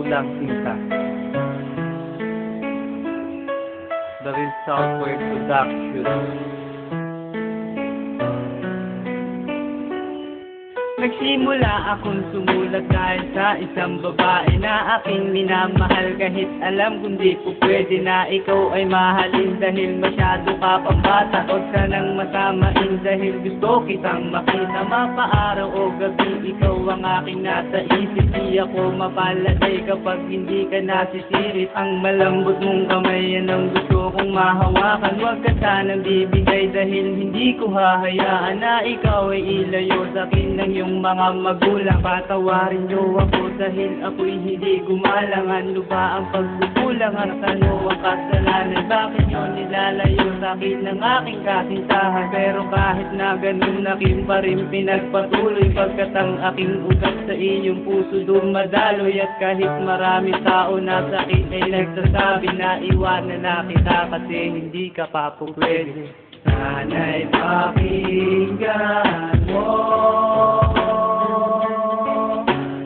lang sinta. The Real Southward Production. Nagsimula akong sumulat dahil sa isang babae na aking minamahal. Kahit alam kong di ko pwede na ikaw ay mahalin, dahil masyado ka pang bata. Huwag sanang masamain dahil gusto kitang makita. Mapaaraw o gabi ikaw ang aking nasa isip. Di ako mapaladay kapag hindi ka nasisirit. Ang malambot mong kamay yan ang gusto kong mahawakan. Huwag ka sanang bibigay dahil hindi ko hahayaan na ikaw ay ilayo sa akin ng iyong mga magulang. Patawarin niyo ako dahil ako'y hindi gumalang. Ano ba ang pagkukulang at ano ang kasalanan? Bakit niyo nilalayo sa akin ng aking kasintahan? Pero kahit na ganun akin pa rin pinagpatuloy, pagkat ang aking ugat sa iyong puso dumadaloy. At kahit marami tao na sa akin ay nagsasabi na iwanan na kita kasi hindi ka pa po pwede. Sana'y pakinggan mo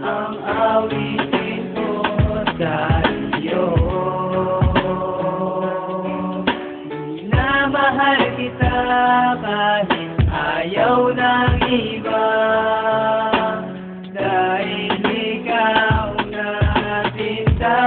ang awitin ko sa iyo. Minamahal kita kahit ayaw ng iba, dahil ikaw na sinta.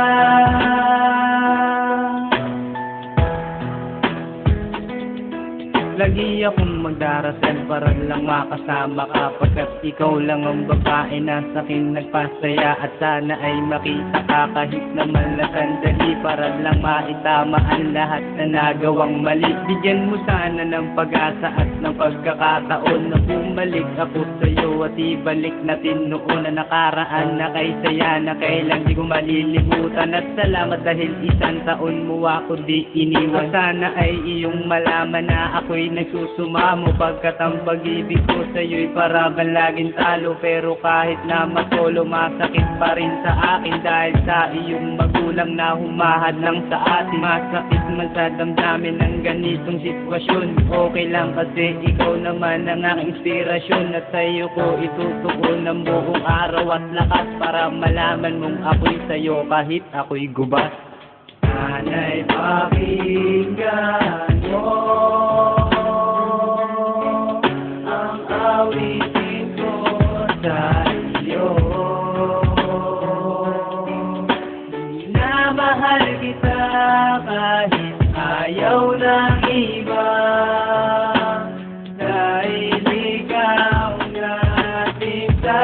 Lagi akong magdarasal para lang makasama ka, pagkat ikaw lang ang babae na sa'kin nagpasaya. At sana ay makita ka kahit naman na sandali, para lang maitama ang lahat na nagawang mali. Bigyan mo sana ng pag-asa at ng pagkakataon na bumalik ako sa'yo, at ibalik natin noon na nakaraan na kay saya na kailang di ko malilimutan. At salamat dahil isang taon mo ako di iniwan. Sana ay iyong malaman na ako'y nagsusumamo, pagkat ang pag-ibig ko sa'yo'y para bang laging talo. Pero kahit na masolo, masakit pa rin sa akin dahil sa iyong magulang na humahad lang sa atin. Masakit man sa damdamin ng ganitong sitwasyon. Okay lang kasi ikaw naman ang aking inspirasyon, at sa'yo ko itutuon ng buong araw at lakas para malaman mong ako'y sa'yo kahit ako'y gubat. Sana'y pakinggan mo ang awitin ko sa iyo. Minamahal kita kahit ayaw ng iba, dahil ikaw na sinta.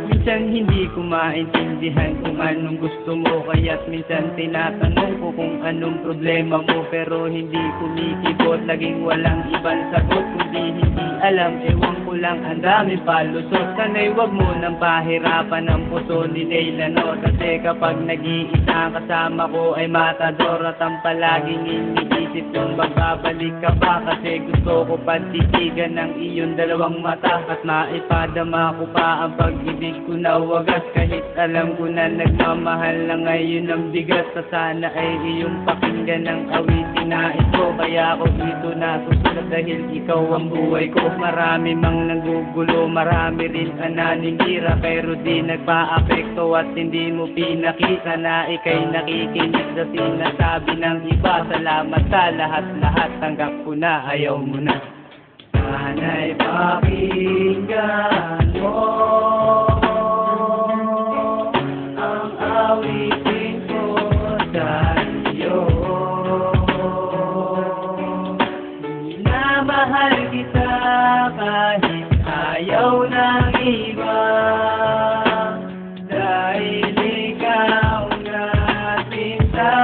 Minsan hindi ko maintindihan kung anong gusto mo, kaya't minsan tinatanong ko kung anong problema mo. Pero hindi kumikibot, laging walang ibang sagot, kundi hindi alam. Ewan ko lang, ang dami palusot. Sana'y wag mo nang pahirapan ang puso ni Leilano, kasi kapag nag-iisa kasama ko ay matador. At ang palaging iniisip kung magbabalik ka pa, kasi gusto ko pantitigan ng iyong dalawang mata, at maipadama ko pa ang pag-ibig ko na wagas. Kahit alam ko na nagmamahal na ngayon ang bigat, sa sana ay iyong pakinggan ng awitin na ito. Kaya ako dito nasusulat dahil ikaw ang buhay ko. Marami mang nagugulo, marami rin ang naninira, pero di nagpa-apekto at hindi mo pinakita na ika'y nakikinig sa sinasabi ng iba. Salamat sa lahat-lahat, tanggap ko na ayaw mo na. Sana'y pakinggan mo ang awitin ko sa iyo. Minamahal kita kahit ayaw ng iba, dahil ikaw na sinta.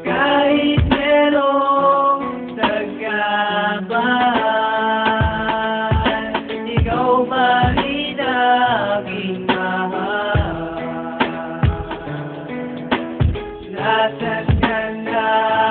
Kahit merong sagabal, ikaw pa rin aking mahal. Nasaan ka na?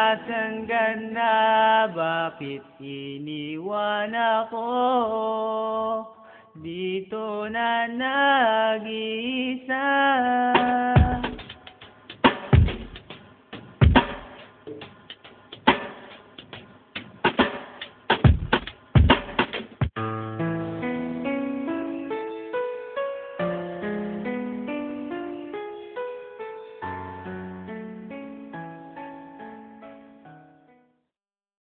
Nasaan ka na? Bakit iniwan ako? Dito na nag-iisa.